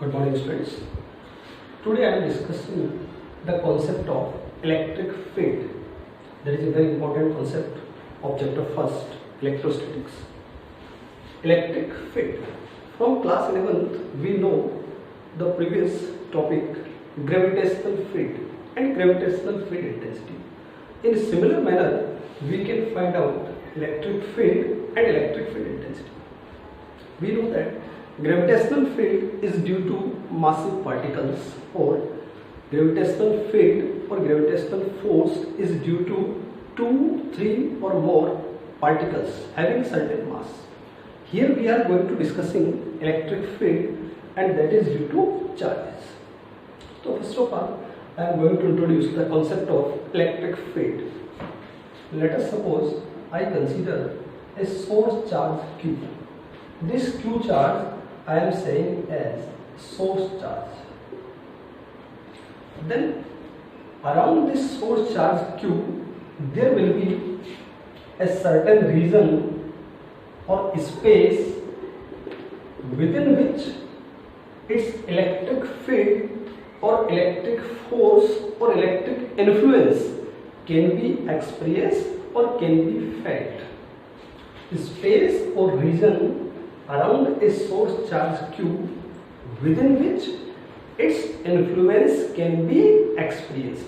Good morning, students. Today I am discussing the concept of electric field. That is a very important concept of chapter first, electrostatics. Electric field. From class 11th, we know the previous topic, gravitational field and gravitational field intensity. In a similar manner, we can find out electric field and electric field intensity. We know that gravitational field is due to massive particles, or gravitational field or gravitational force is due to 2, 3 or more particles having certain mass. Here we are going to discussing electric field, and that is due to charges. So first of all, I am going to introduce the concept of electric field. Let us suppose I consider a source charge Q. This Q charge I am saying as source charge. Then around this source charge Q, there will be a certain region or space within which its electric field or electric force or electric influence can be experienced or can be felt. Space or region around a source charge Q within which its influence can be experienced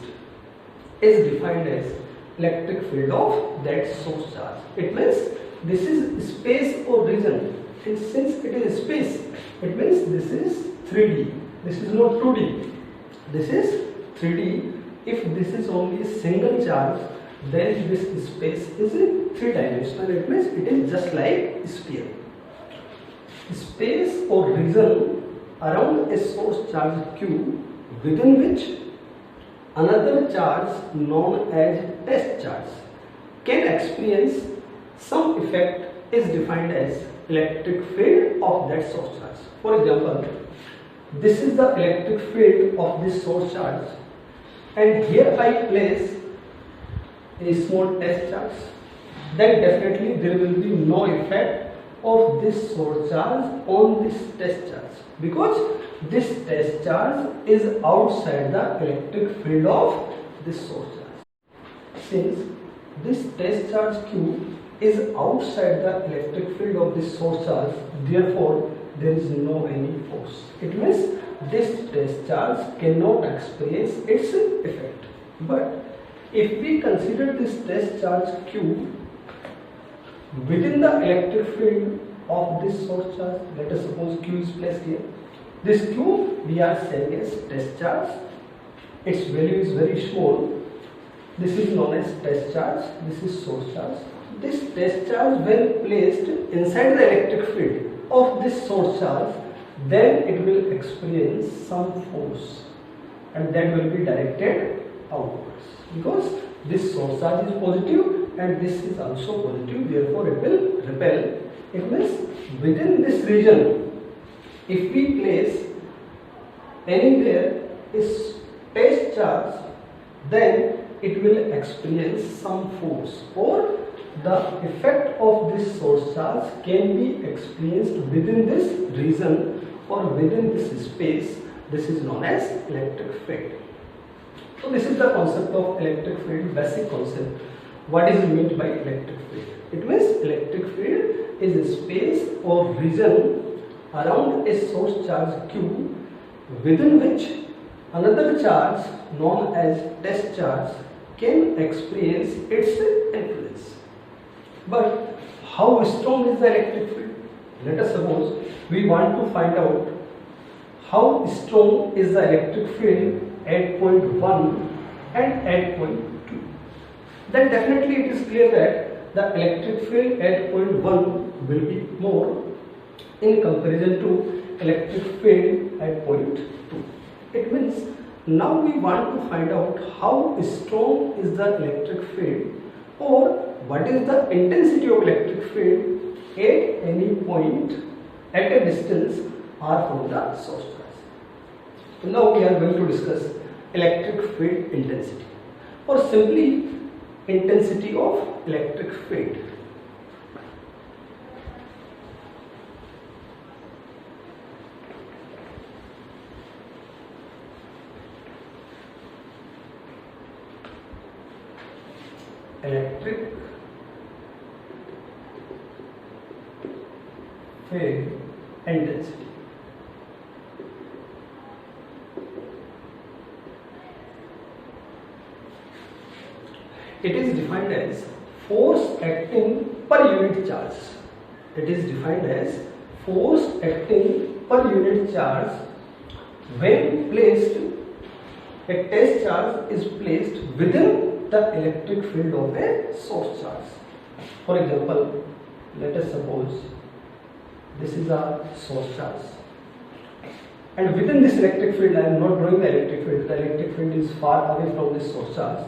is defined as electric field of that source charge. It means this is space or region, and since it is space, it means this is 3D. This is not 2D. This is 3D. If this is only a single charge, then this space is three-dimensional. It means it is just like a sphere. Space or region around a source charge Q within which another charge known as test charge can experience some effect is defined as electric field of that source charge. For example, this is the electric field of this source charge, and here I place a small test charge. Then definitely there will be no effect of this source charge on this test charge, because this test charge is outside the electric field of this source charge. Since this test charge Q is outside the electric field of this source charge, therefore there is no any force. It means this test charge cannot experience its effect. But if we consider this test charge Q within the electric field of this source charge, let us suppose Q is placed here. This Q we are saying as test charge. Its value is very small. This is known as test charge. This is source charge. This test charge, when placed inside the electric field of this source charge, then it will experience some force, and that will be directed outwards, because this source charge is positive and this is also positive, therefore it will repel. It means within this region, if we place anywhere is test charge, then it will experience some force, or the effect of this source charge can be experienced within this region or within this space. This is known as electric field. So this is the concept of electric field, basic concept. What is meant by electric field? It means electric field is a space or region around a source charge Q within which another charge known as test charge can experience its influence. But how strong is the electric field? Let us suppose we want to find out how strong is the electric field at point 1 and at point 2. Then definitely it is clear that the electric field at point 1 will be more in comparison to electric field at point 2. It means now we want to find out how strong is the electric field, or what is the intensity of electric field at any point at a distance r from the source charge. So now we are going to discuss electric field intensity, or simply intensity of electric field. electric field intensity. It is defined as force acting per unit charge. It is defined as force acting per unit charge when placed, a test charge is placed within the electric field of a source charge. For example, let us suppose this is a source charge, and within this electric field I am not drawing the electric field. The electric field is far away from this source charge.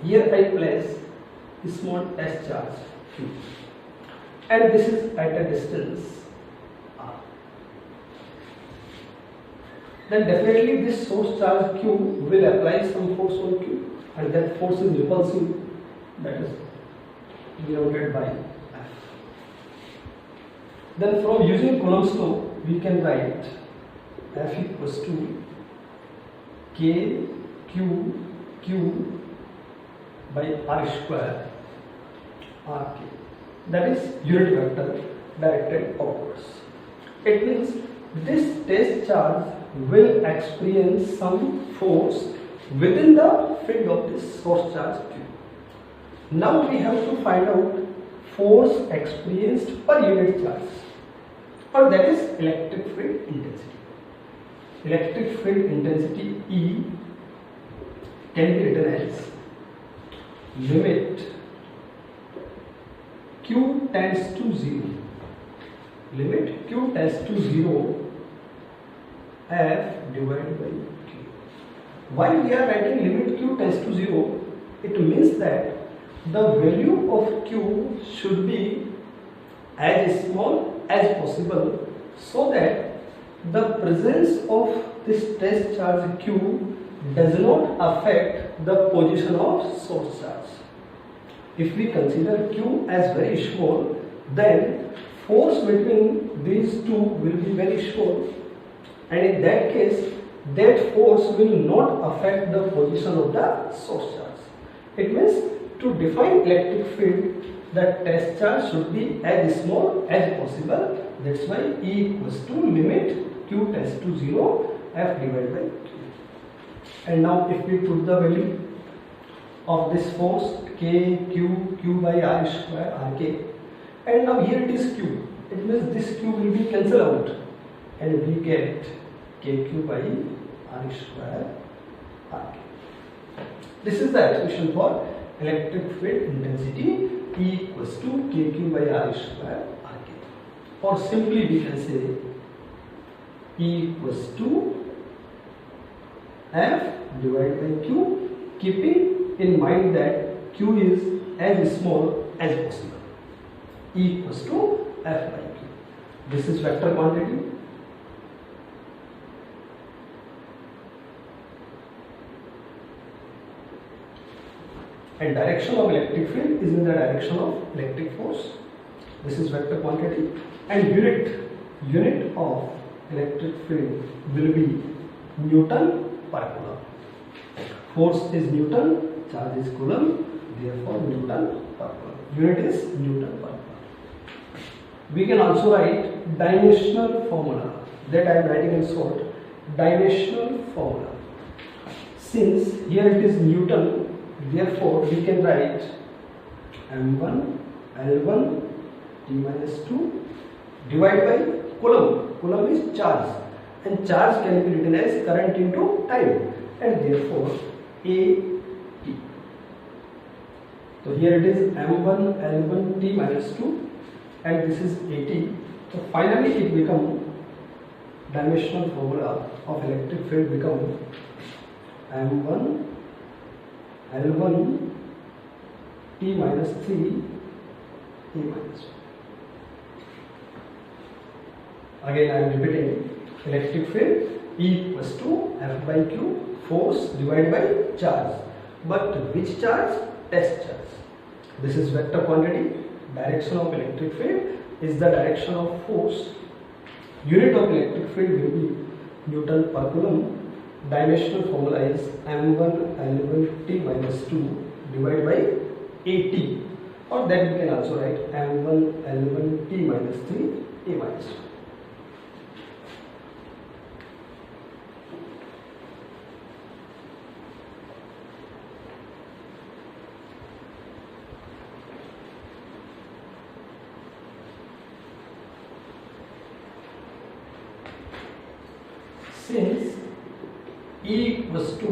Here I place a small test charge Q, and this is at a distance R. Then definitely this source charge Q will apply some force on Q, and that force is repulsive, that is denoted by F. Then from using Coulomb's law we can write F equals to K Q by R square RK, that is unit vector directed outwards. It means this test charge will experience some force within the field of this source charge Q. Now we have to find out force experienced per unit charge, or that is electric field intensity. Electric field intensity E can be written as limit Q tends to 0, limit Q tends to 0 F divided by Q. Why we are writing limit Q tends to 0? It means that the value of Q should be as small as possible, so that the presence of this test charge Q does not affect the position of source charge. If we consider Q as very small, then force between these two will be very small, and in that case that force will not affect the position of the source charge. It means to define electric field, the test charge should be as small as possible. That's why E equals to limit Q tends to 0 F divided by Q. And now if we put the value of this force Q by R square RK, and now here it is Q, it means this Q will be cancelled out, and we get KQ by R square RK. This is the expression for electric field intensity E equals to KQ by R square RK. Or simply we can say E equals to F divided by Q, keeping in mind that Q is as small as possible. E equals to F by Q. This is vector quantity. And direction of electric field is in the direction of electric force. This is vector quantity. And unit of electric field will be Newton per Coulomb. Force is Newton, charge is Coulomb, therefore Newton per Coulomb. Unit is Newton per Coulomb. We can also write dimensional formula, that I am writing in short. Dimensional formula. Since here it is Newton, therefore we can write M1 L1 T minus 2 divided by Coulomb. Coulomb is charge, and charge can be written as current into time, and therefore AT. So here it is M1 L1 T minus 2, and this is AT. So finally it becomes dimensional formula of electric field become M1 L1 T minus 3 A minus 1. Again I am repeating, electric field E equals to F by Q, force divided by charge. But which charge? Test charge. This is vector quantity. Direction of electric field is the direction of force. Unit of electric field will be Newton per Coulomb. Dimensional formula is M1 L1 T minus 2 divided by AT, or that we can also write M1 L1 T minus 3 A minus 1. Since E equals to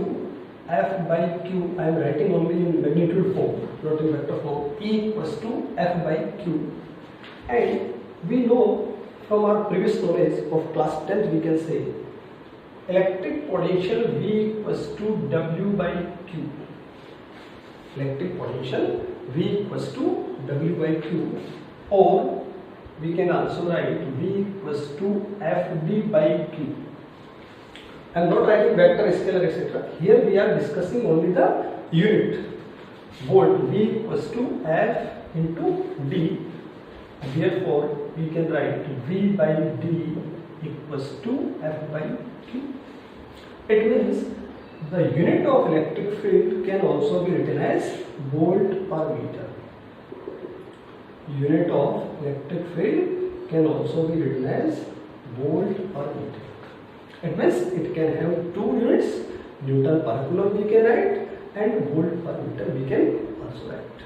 F by Q, I am writing only in magnitude form, not in vector form. E equals to F by Q, and we know from our previous knowledge of class 10th, we can say electric potential V equals to W by Q. Electric potential V equals to W by Q, or we can also write V equals to FD by Q. I am not writing vector, scalar, etc. Here we are discussing only the unit. Volt, V equals to F into D. Therefore, we can write V by D equals to F by Q. It means the unit of electric field can also be written as volt per meter. Unit of electric field can also be written as volt per meter. It means it can have two units, Newton per coulomb we can write and volt per meter we can also write.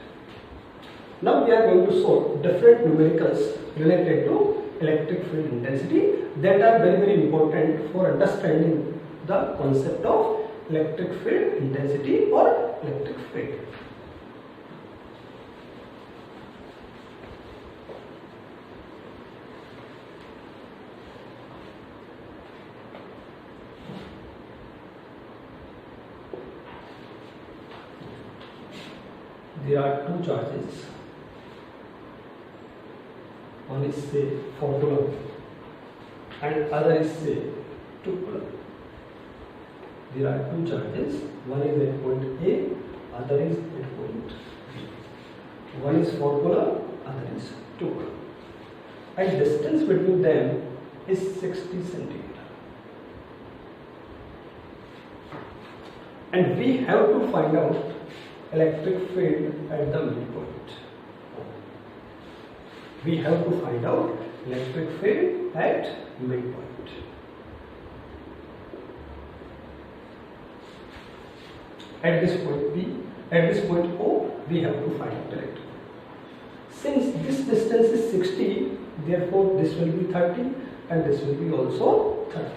Now we are going to solve different numericals related to electric field intensity that are very important for understanding the concept of electric field intensity or electric field. There are two charges. One is say 4 coulomb and other is say 2 coulomb. There are two charges. One is at point A, other is at point B. One is 4 coulomb, other is 2 coulomb. And distance between them is 60 centimeter. And we have to find out electric field at the midpoint. We have to find out electric field at midpoint. At this point B, at this point O, we have to find out electric field. Since this distance is 60, therefore this will be 30 and this will be also 30.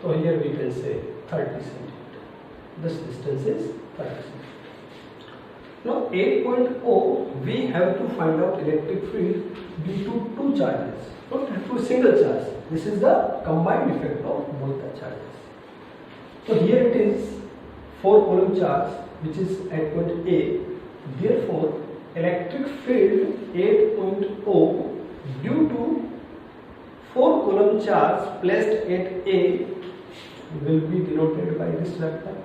So here we can say 30 centimeter. This distance is 30 centimeter. Now 8.0, we have to find out electric field due to two charges, not due to single charge. This is the combined effect of both the charges. So here it is 4 coulomb charge which is at point A. Therefore, electric field 8.0 due to 4 coulomb charge placed at A will be denoted by this vector,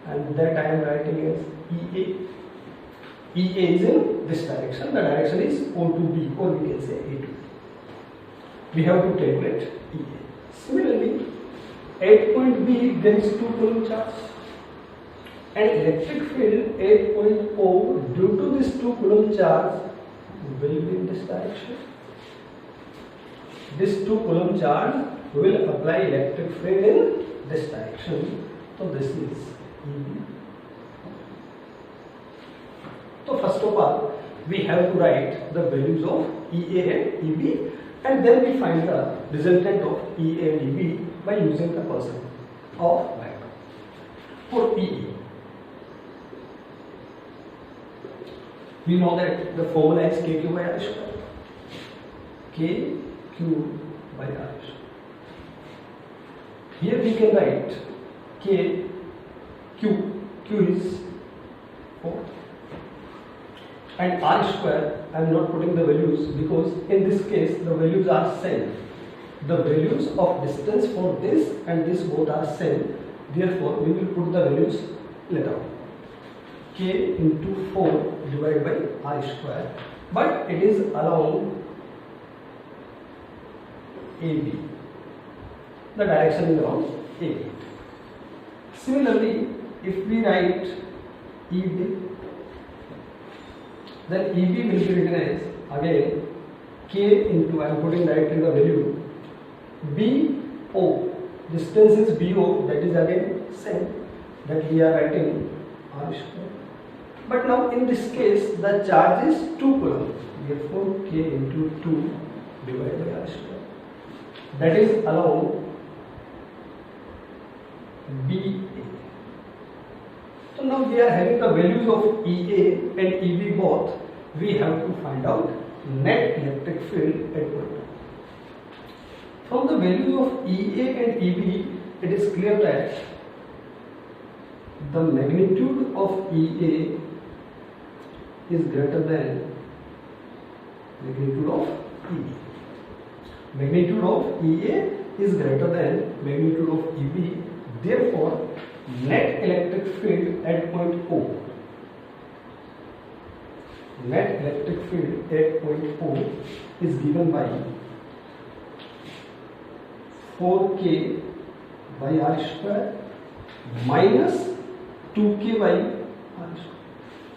and that I am writing as EA. EA is in this direction, the direction is O to B, or we can say A to B. We have to calculate EA. Similarly, at point B there is 2 coulomb charge and electric field 8.0 due to this 2 coulomb charge will be in this direction. This 2 coulomb charge will apply electric field in this direction. So this is EB. So first of all, we have to write the values of EA and EB, and then we find the resultant of EA and EB by using the person of vector. For EE, we know that the formula is KQ by R square. KQ by R square. Here we can write Q is 4. And R square, I am not putting the values because in this case the values are same. The values of distance for this and this both are same. Therefore, we will put the values later on. K into 4 divided by R square, but it is along AB. The direction is along AB. Similarly, if we write EB, then EB will be written as again K into, I am putting directly the value, BO, distance is BO, that is again same, that we are writing R square. But now in this case the charge is 2 coulomb, therefore K into 2 divided by R square, that is along BA. So now we are having the values of EA and EB both. We have to find out net electric field at point O. From the value of EA and EB, it is clear that the magnitude of EA is greater than magnitude of EB. Magnitude of EA is greater than magnitude of EB. Therefore, net electric field at point O, net electric field at point O is given by 4K by R square minus 2K by R square.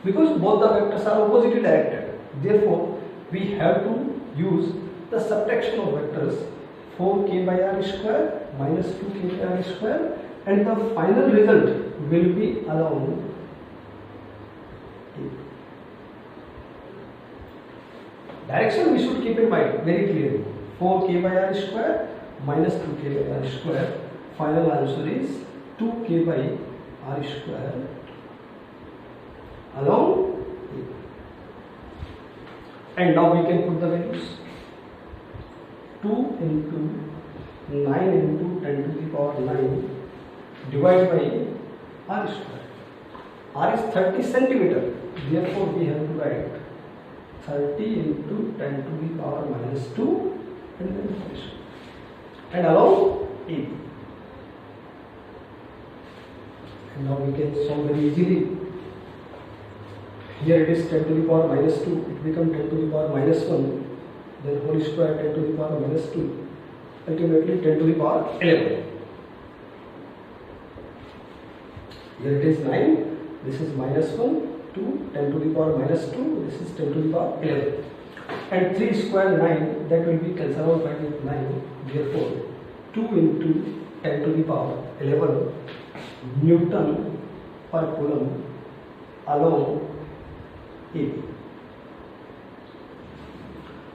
Because both the vectors are oppositely directed, therefore we have to use the subtraction of vectors 4K by R square minus 2K by R square, and the final result will be along A. Direction we should keep in mind very clearly, 4K by R square minus 2K by R square, final answer is 2K by R square along A. And now we can put the values, 2 into 9 into 10 to the power 9 divided by R square. R is 30 centimeter, therefore we have to write 30 into 10 to the power minus 2 and then R square. And along AB. And now we can solve very easily. Here it is 10 to the power minus 2, it becomes 10 to the power minus 1, then whole square 10 to the power minus 2, ultimately 10 to the power 11. Here it is 9, this is minus 1, 2, 10 to the power minus 2, this is 10 to the power 11. And 3 square 9, that will be cancelled out by 9, therefore 2 into 10 to the power 11 Newton per coulomb along A.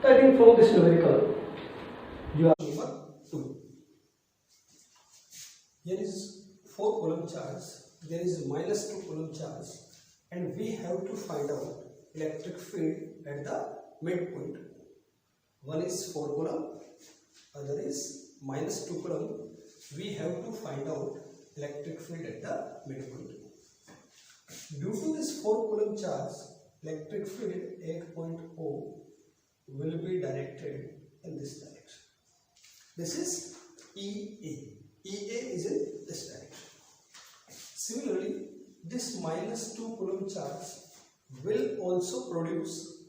So I think from this numerical, you are number 2. Here is 4 coulomb charge, there is minus 2 coulomb charge, and we have to find out electric field at the midpoint. One is 4 coulomb, other is minus 2 coulomb. We have to find out electric field at the midpoint. Due to this 4 coulomb charge, electric field at point O will be directed in this direction. This is EA. EA is in this direction. Similarly, this minus 2 coulomb charge will also produce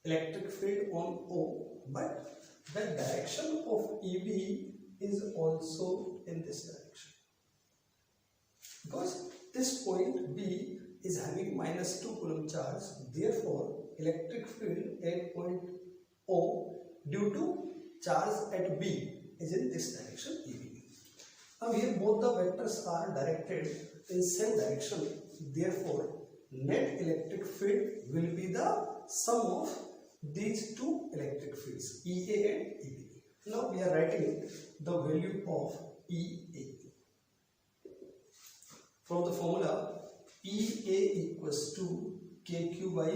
electric field on O, but the direction of EB is also in this direction. Because this point B is having minus 2 coulomb charge, therefore electric field at point O due to charge at B is in this direction EB. Now here both the vectors are directed in same direction, therefore net electric field will be the sum of these two electric fields EA and EB. Now we are writing the value of EA. From the formula, EA equals to KQ by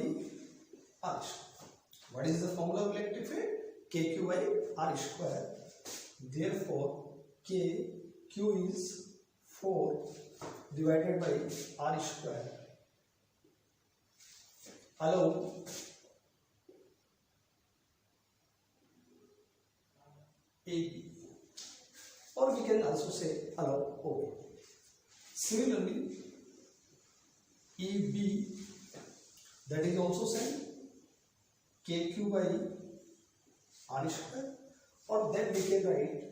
R square. What is the formula of electric field? KQ by R square. Therefore, KQ is 4 divided by R square along AB, or we can also say along OB. Similarly, EB, that is also same, KQ by R square, or then we can write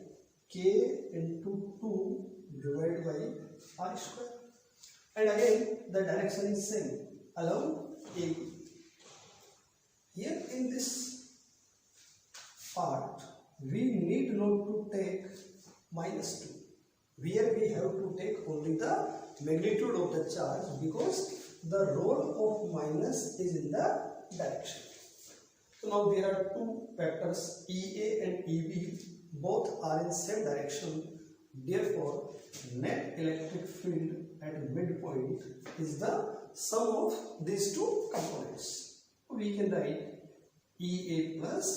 K into 2 divided by R square, and again the direction is same, along AB. Here in this part, we need not to take -2. Where we have to take only the magnitude of the charge, because the role of minus is in the direction. So now there are two vectors EA and EB, both are in same direction. Therefore, net electric field at midpoint is the sum of these two components. We can write EA plus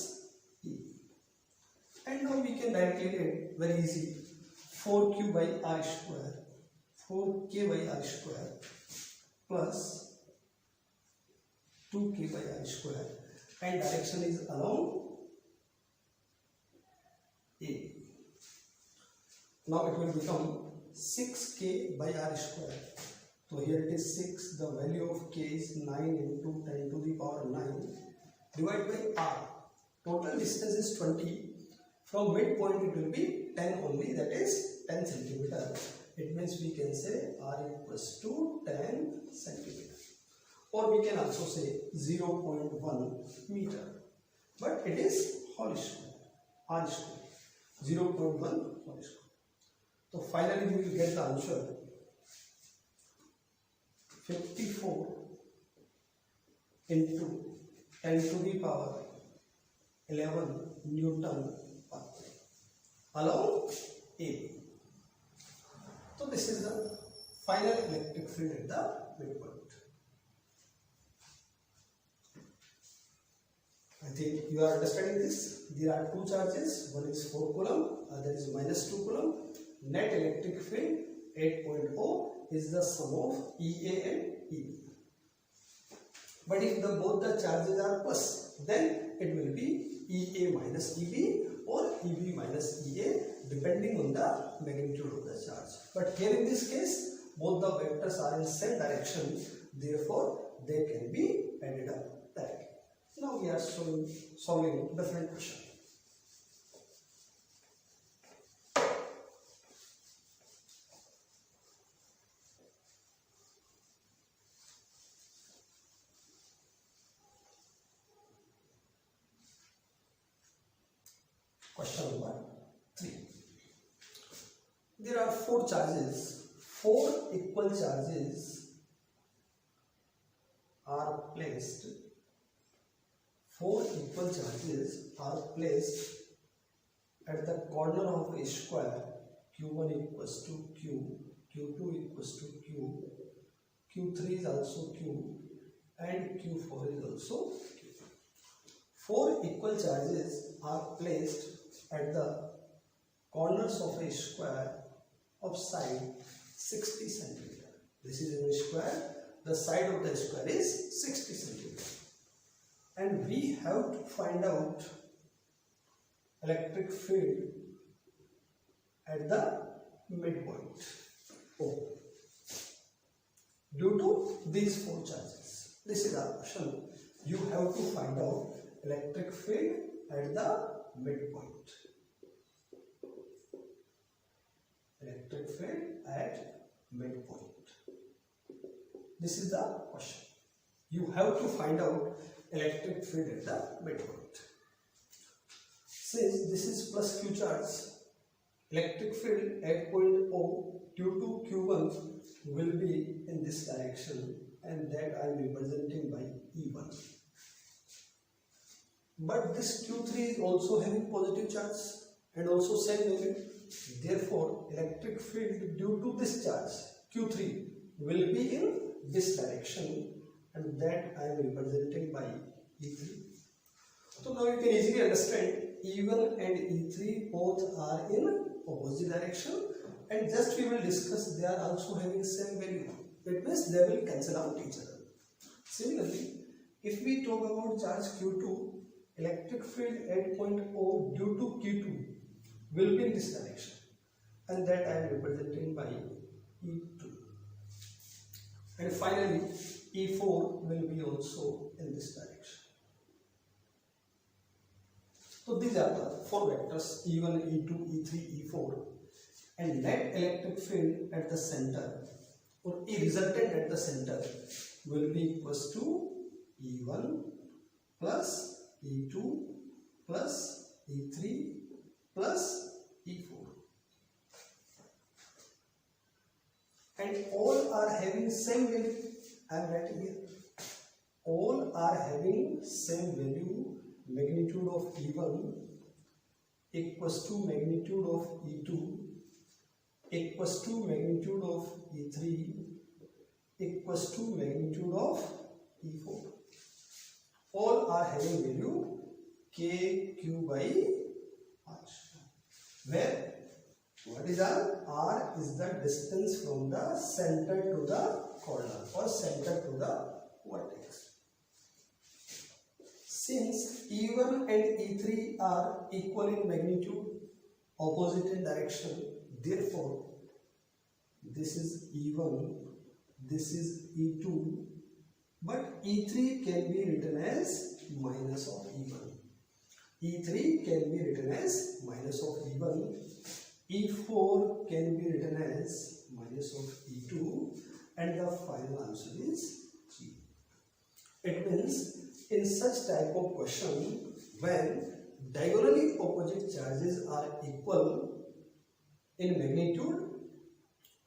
EB. And now we can directly get very easy 4Q by R square, 4K by R square plus 2K by R square, and direction is along A. Now it will become 6K by R square. So here it is 6, the value of K is 9 into 10 to the power 9 divided by R. Total distance is 20. From midpoint it will be 10 only, that is 10 centimeter. It means we can say R equals to 10 centimeter. Or we can also say 0.1 meter. But it is whole square, R square, 0.1 whole square. So finally we will get the answer 54 into 10 to the power 11 Newton along A. So this is the final electric field at the midpoint. I think you are understanding this. There are two charges, one is 4 coulomb, other is -2 coulomb. Net electric field 8.0 is the sum of EA and EB. But if both the charges are plus, then it will be EA minus EB or EB minus EA, depending on the magnitude of the charge. But here in this case, both the vectors are in same direction, therefore they can be added up directly. Now we are solving different question. Question number 3. There are 4 charges. 4 equal charges are placed. 4 equal charges are placed at the corner of a square. Q1 equals to Q, Q2 equals to Q, Q3 is also Q, and Q4 is also Q. 4 equal charges are placed at the corners of a square of side 60 centimeter. This is in a square, the side of the square is 60 centimeter. And we have to find out electric field at the midpoint O due to these 4 charges. This is our question. You have to find out electric field at the midpoint. Electric field at midpoint. This is the question. You have to find out electric field at the midpoint. Since this is plus Q charge, electric field at point O due to Q1 will be in this direction, and that I am representing by E1. But this Q3 is also having positive charge and also same value. Therefore, electric field due to this charge Q3 will be in this direction, and that I am representing by E3. So now you can easily understand E1 and E3 both are in opposite direction, and just we will discuss they are also having same value. It means they will cancel out each other. Similarly, if we talk about charge Q2, electric field at point O due to Q2 will be in this direction, and that I am representing by E2. And finally, E4 will be also in this direction. So these are the 4 vectors E1, E2, E3, E4, and net electric field at the center or E resultant at the center will be equals to E1 plus E2 plus E3 plus E4, and all are having same value. I am writing here. All are having same value. Magnitude of E1 equals to magnitude of E2 equals to magnitude of E3 equals to magnitude of E4. All are having value KQ by R, where what is R? R is the distance from the center to the corner or center to the vertex. Since E1 and E3 are equal in magnitude, opposite in direction, therefore this is E1, this is E2, but E3 can be written as minus of E1. E3 can be written as minus of E1. E4 can be written as minus of E2, and the final answer is G. It means in such type of question, when diagonally opposite charges are equal in magnitude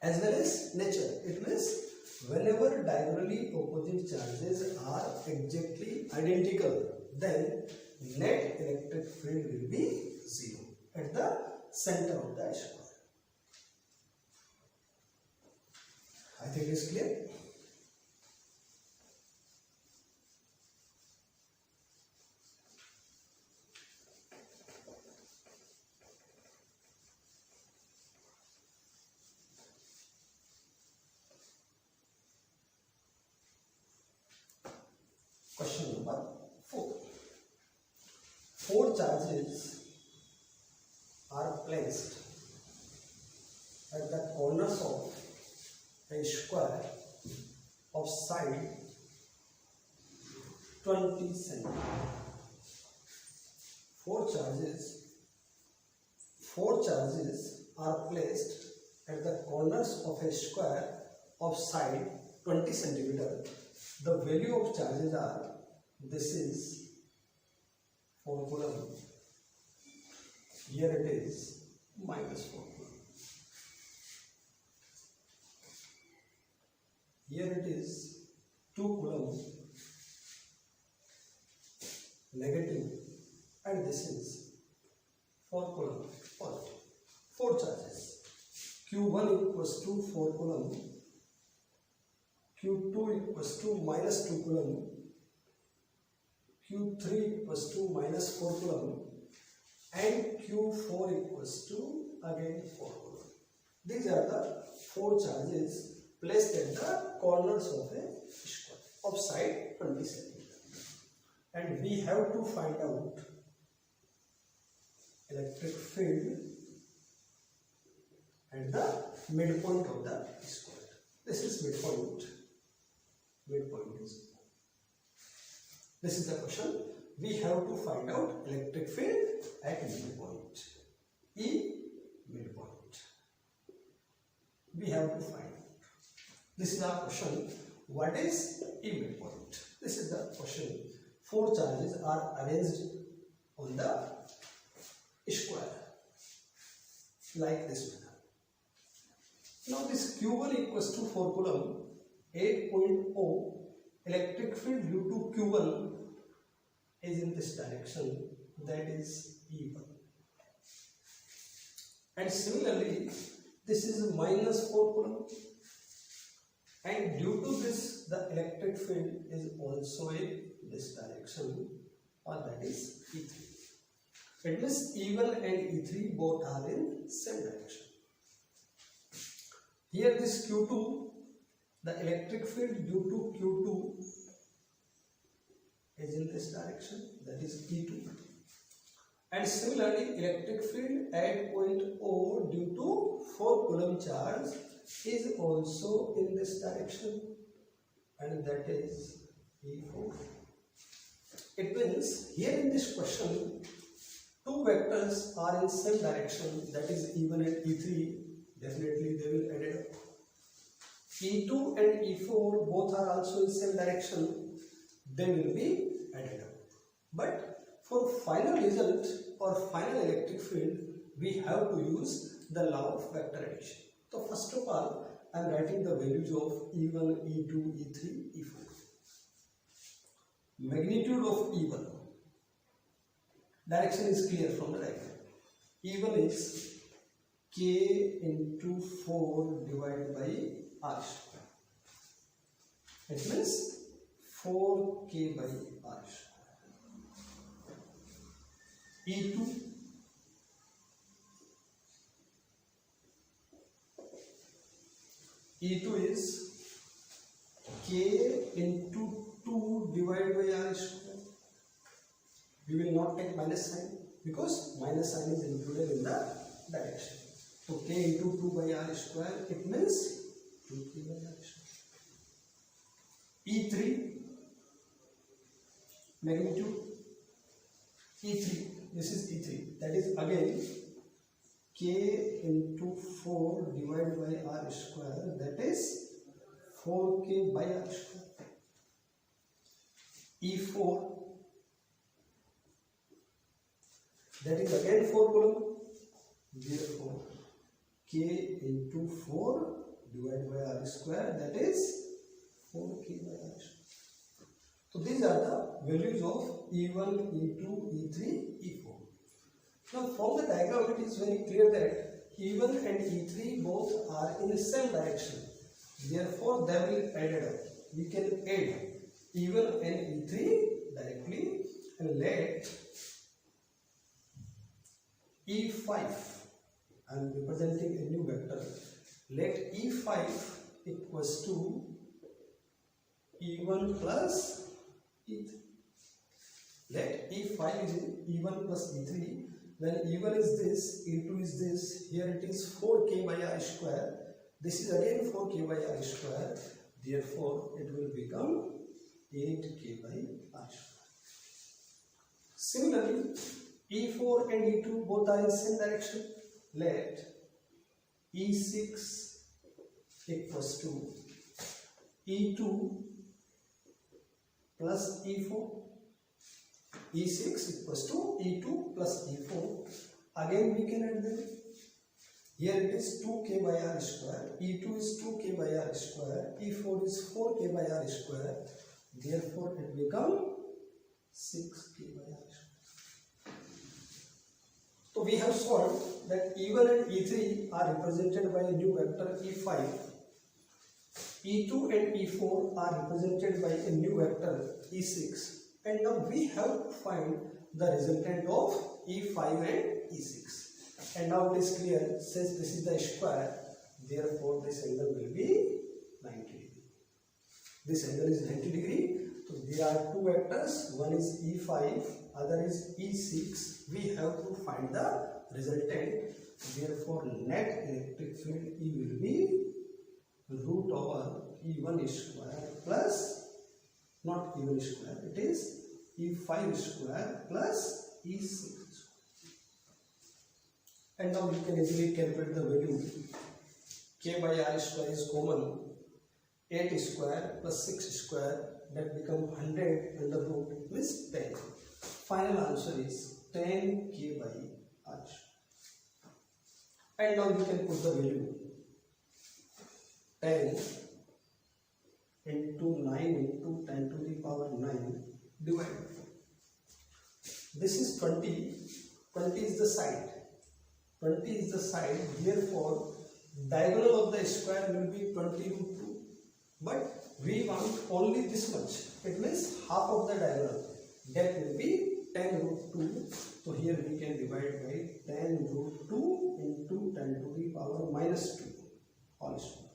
as well as nature, it means whenever diagonally opposite charges are exactly identical, then net electric field will be 0 at the center of the square. I think it is clear. Question number 4. 4 charges are placed at the corners of a square of side 20 cm. 4 charges are placed at the corners of a square of side 20 cm. The value of charges are, this is 4 coulomb, here it is minus 4 coulomb, here it is 2 coulomb negative, and this is 4 coulomb positive. 4 charges. Q1 equals to 4 coulomb, Q2 equals to minus 2 coulomb, Q3 equals to minus 4 coulomb, and Q4 equals to again 4 coulomb. These are the 4 charges placed at the corners of a square of side 20 cm. And we have to find out electric field at the midpoint of the square. This is midpoint. Midpoint is. This is the question. We have to find out electric field at midpoint. E midpoint. We have to find out. This is our question. What is E midpoint? This is the question. 4 charges are arranged on the square like this manner. Now this Q1 equals to 4 coulomb, 8.0 electric field due to Q1 is in this direction, that is E1. And similarly, this is minus 4 coulomb, and due to this the electric field is also in this direction, or that is E3. It means E1 and E3 both are in same direction. Here this Q2, the electric field due to Q2 is in this direction, that is E2. And similarly, electric field at point O due to 4 coulomb charge is also in this direction, and that is E4. It means here in this question, 2 vectors are in same direction, that is E1 and E3. Definitely they will add it up. E2 and E4 both are also in same direction, they will be added up. But for final result or final electric field, we have to use the law of vector addition. So first of all, I am writing the values of E1, E2, E3, E4. Magnitude of E1. Direction is clear from the diagram. E1 is K into 4 divided by R square. It means 4K by R square. E2 is K into 2 divided by R square. We will not take minus sign because minus sign is included in the direction. So K into 2 by R square, it means 2K by R square. E3 magnitude. E3, this is E3, that is again K into 4 divided by R square, that is 4K by R square. E4, that is again 4 coulomb, therefore K into 4 divided by R square, that is 4K by R square. So these are the values of E1, E2, E3, E4. Now from the diagram it is very clear that E1 and E3 both are in the same direction. Therefore they will add up. We can add E1 and E3 directly and let E5, I am representing a new vector, let E5 equals to E1 plus E3. Let E5 is E1 plus E3. When E1 is this, E2 is this, here it is 4K by R square. This is again 4K by R square. Therefore, it will become 8K by R square. Similarly, E4 and E2 both are in the same direction. Let E6 equals to E2 plus E4. E6 equals to E2 plus E4. Again we can add them. Here it is 2K by R square. E2 is 2K by R square. E4 is 4K by R square. Therefore it becomes 6K by R square. So we have solved that E1 and E3 are represented by a new vector E5. E2 and E4 are represented by a new vector E6. And now we have to find the resultant of E5 and E6. And now it is clear, since this is the square, therefore this angle will be 90 degree. This angle is 90 degree. So there are two vectors, one is E5, other is E6. We have to find the resultant. Therefore net electric field E will be root over E1 square plus, not E1 square, it is E5 square plus E6 square. And now we can easily calculate the value. K by R square is common. 8 square plus 6 square, that becomes 100 under root, it means 10. Final answer is 10K by R square. And now we can put the value 10 into 9 into 10 to the power 9 divided. This is 20. 20 is the side. 20 is the side. Therefore, diagonal of the square will be 20 root 2. But we want only this much. It means half of the diagonal. That will be 10 root 2. So here we can divide by 10 root 2 into 10 to the power minus 2 whole square.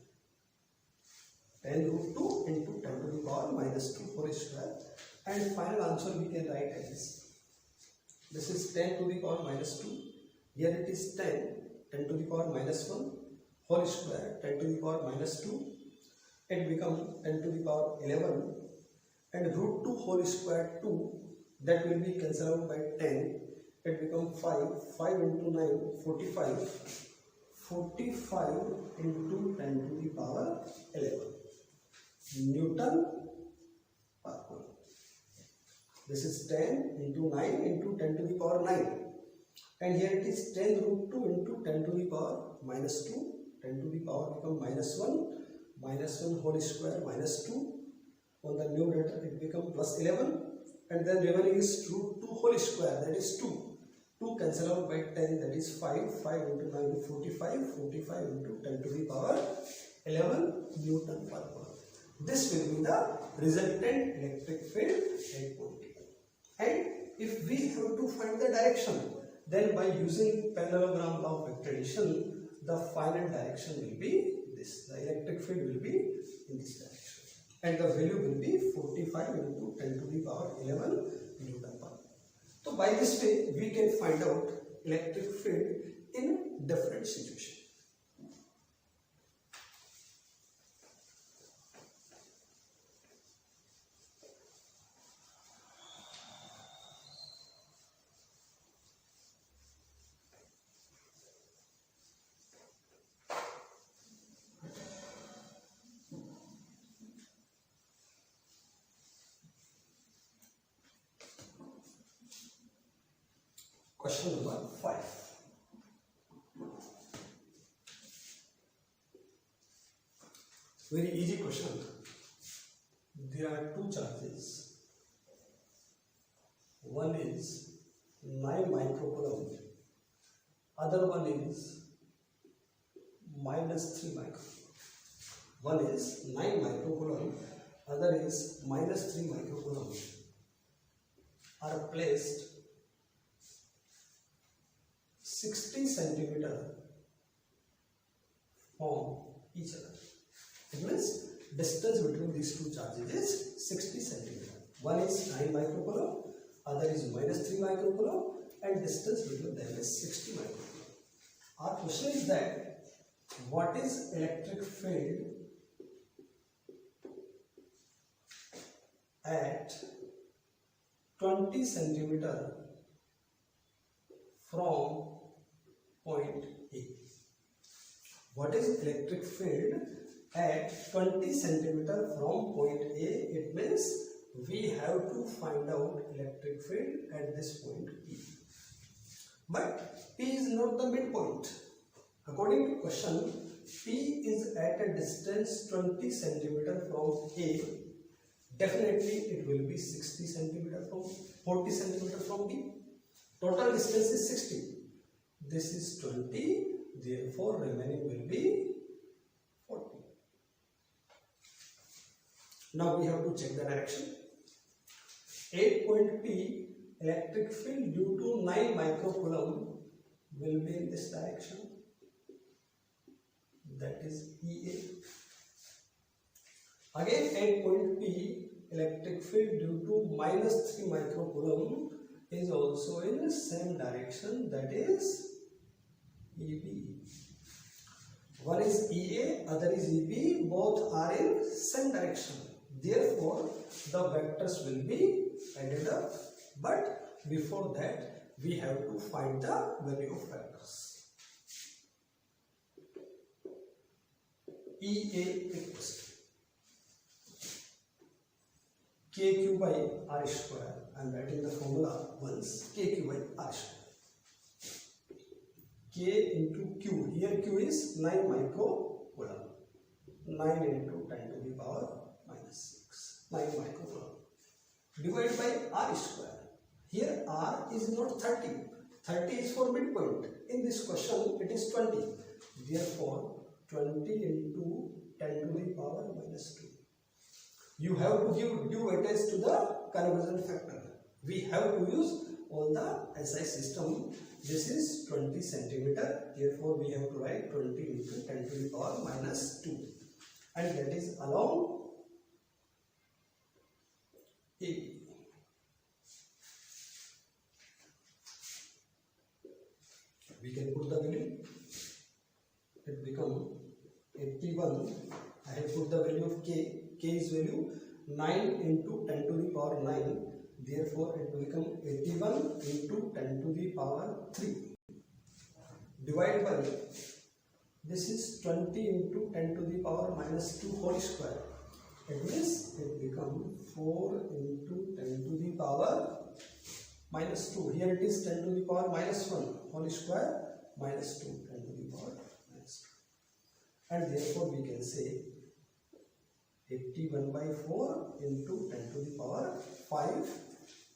10 root 2 into 10 to the power minus 2 whole square. And final answer we can write as this is 10 to the power minus 2. Here it is 10 to the power minus 1 whole square, 10 to the power minus 2. It becomes 10 to the power 11. And root 2 whole square 2, that will be cancelled out by 10. It becomes 5. 5 into 9, 45. 45 into 10 to the power 11. Newton per coulomb. This is 10 into 9 into 10 to the power 9. And here it is 10 root 2 into 10 to the power minus 2. 10 to the power become minus 1. Minus 1 whole square minus 2. On the numerator it becomes plus 11. And then remaining is root 2 whole square, that is 2. 2 cancel out by 10, that is 5. 5 into 9 is 45. 45 into 10 to the power 11 Newton per coulomb. This will be the resultant electric field at point A. And if we have to find the direction, then by using parallelogram law of vector addition, the final direction will be this. The electric field will be in this direction. And the value will be 45 into 10 to the power 11 Newton per coulomb. So by this way, we can find out electric field in different situations. Question number 5. Very easy question. There are two charges. One is 9 microcoulomb. Other one is minus 3 microcoulomb. One is 9 microcoulomb. Other is minus 3 microcoulomb. Are placed 60 centimeter from each other. It means distance between these two charges is 60 centimeter. One is 9 microcoulomb, other is minus 3 microcoulomb, and distance between them is 60 microcoulomb. Our question is that what is electric field at 20 centimeter from point A? What is electric field at 20 centimeter from point A? It means we have to find out electric field at this point P. But P is not the midpoint. According to question, P is at a distance 20 centimeter from A. Definitely it will be 60 centimeter from 40 centimeter from B. Total distance is 60. This is 20, therefore remaining will be 40. Now we have to check the direction. 8 point P, electric field due to 9 microcoulomb will be in this direction. That is EA. Again 8 point P, electric field due to minus 3 microcoulomb is also in the same direction, that is EB. One is EA, other is EB, both are in same direction. Therefore, the vectors will be added up. But before that, we have to find the value of vectors. EA equals KQ by R square. I am writing the formula once. KQ by R square. K into Q. Here Q is 9 microcoulomb. 9 into 10 to the power minus 6. 9 microcoulomb. Divided by R square. Here R is not 30. 30 is for midpoint. In this question it is 20. Therefore 20 into 10 to the power minus 2. You have to give due weightage to the conversion factor. We have to use all the SI system. This is 20 centimeter. Therefore, we have to write 20 into 10 to the power minus 2. And that is along A. We can put the value. It become 81. I have put the value of K. K is value 9 into 10 to the power 9. Therefore, it will become 81 into 10 to the power 3. Divided by, this is 20 into 10 to the power minus 2 whole square. It means it becomes 4 into 10 to the power minus 2. Here it is 10 to the power minus 1 whole square minus 2, 10 to the power minus 2. And therefore we can say 81 by 4 into 10 to the power 5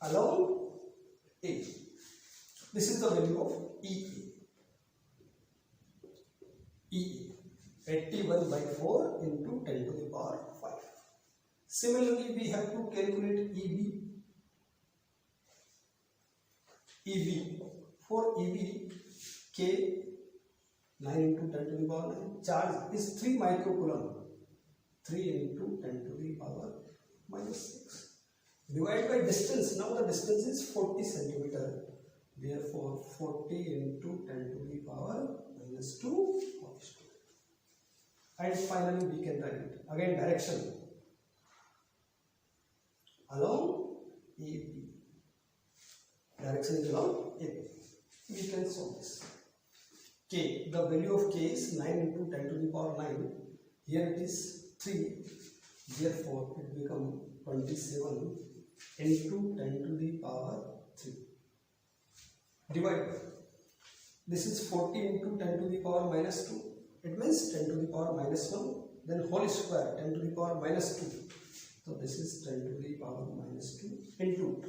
along A. This is the value of EA. EA 81 by 4 into 10 to the power 5. Similarly, we have to calculate EB. EB. For EB, K 9 into 10 to the power 9. Charge is 3 microcoulomb. 3 into 10 to the power minus 6. Divide by distance. Now the distance is 40 centimeter. Therefore, 40 into 10 to the power minus 2. And finally, we can write again direction along AB. Direction is along AB. We can solve this. K, the value of K is 9 into 10 to the power 9. Here it is 3. Therefore, it becomes 27 into 10 to the power 3. Divide by. This is 40 into 10 to the power minus 2. It means 10 to the power minus 1. Then whole square 10 to the power minus 2. So this is 10 to the power minus 2 into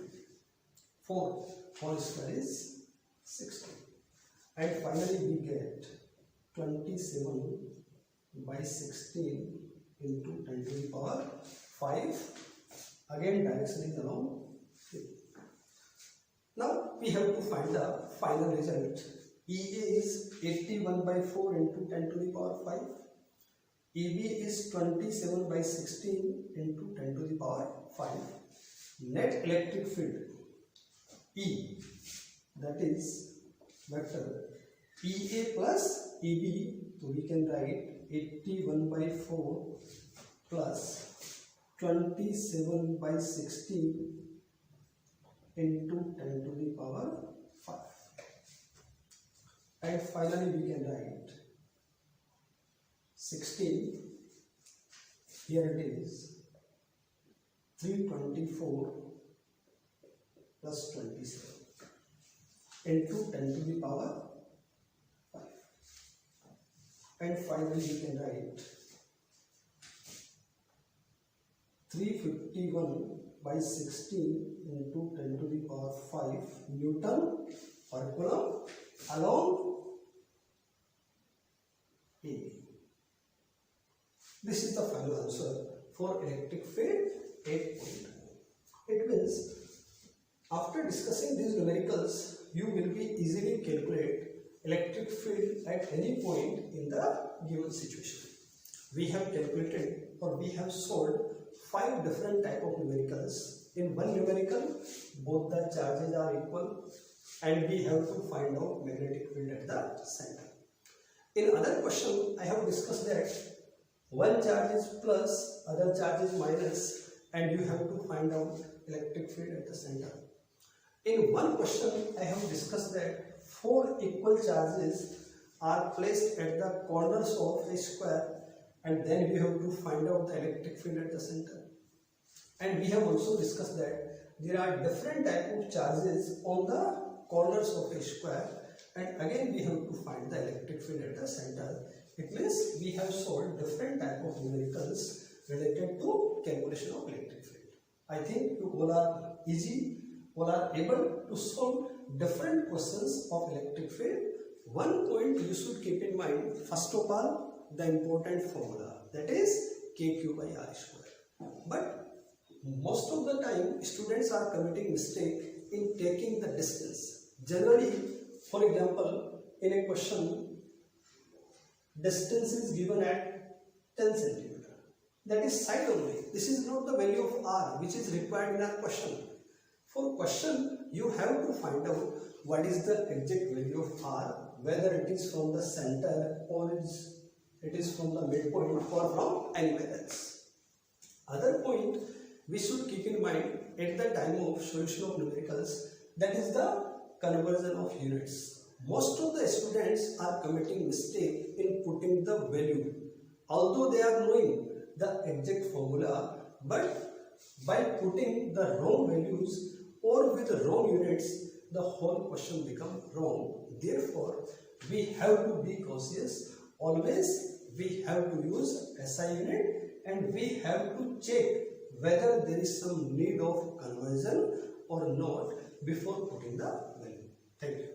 4. Whole square is 16. And finally we get 27 by 16 into 10 to the power 5. Again direction is along 3. Now we have to find the final result. EA is 81 by 4 into 10 to the power 5. EB is 27 by 16 into 10 to the power 5. Net electric field E, that is vector EA plus EB. So we can write 81 by 4 plus 27 by 16 into 10 to the power 5. And finally we can write 16, here it is 324 plus 27 into 10 to the power 5. And finally we can write 351 by 16 into 10 to the power 5 Newton per coulomb along A. This is the final answer for electric field 8.2. It means after discussing these numericals, you will be easily calculate electric field at any point in the given situation. We have calculated or we have solved 5 different type of numericals. In one numerical, both the charges are equal and we have to find out magnetic field at the center. In other question, I have discussed that one charge is plus, other charge is minus, and you have to find out electric field at the center. In one question, I have discussed that 4 equal charges are placed at the corners of a square, and then we have to find out the electric field at the center. And we have also discussed that there are different type of charges on the corners of a square. And again we have to find the electric field at the center. It means we have solved different type of numericals related to calculation of electric field. I think you all are able to solve different questions of electric field. One point you should keep in mind, first of all, the important formula, that is KQ by R square. But most of the time students are committing mistake in taking the distance. Generally, for example, in a question, distance is given at 10 centimeter. That is side only. This is not the value of R which is required in our question. For question, you have to find out what is the exact value of R, whether it is from the center or it is from the midpoint or from anywhere else. Other point we should keep in mind at the time of solution of numericals, that is the conversion of units. Most of the students are committing mistake in putting the value. Although they are knowing the exact formula, but by putting the wrong values or with wrong units, the whole question becomes wrong. Therefore, we have to be cautious. Always we have to use SI unit, and we have to check whether there is some need of conversion or not before putting the value. Thank you.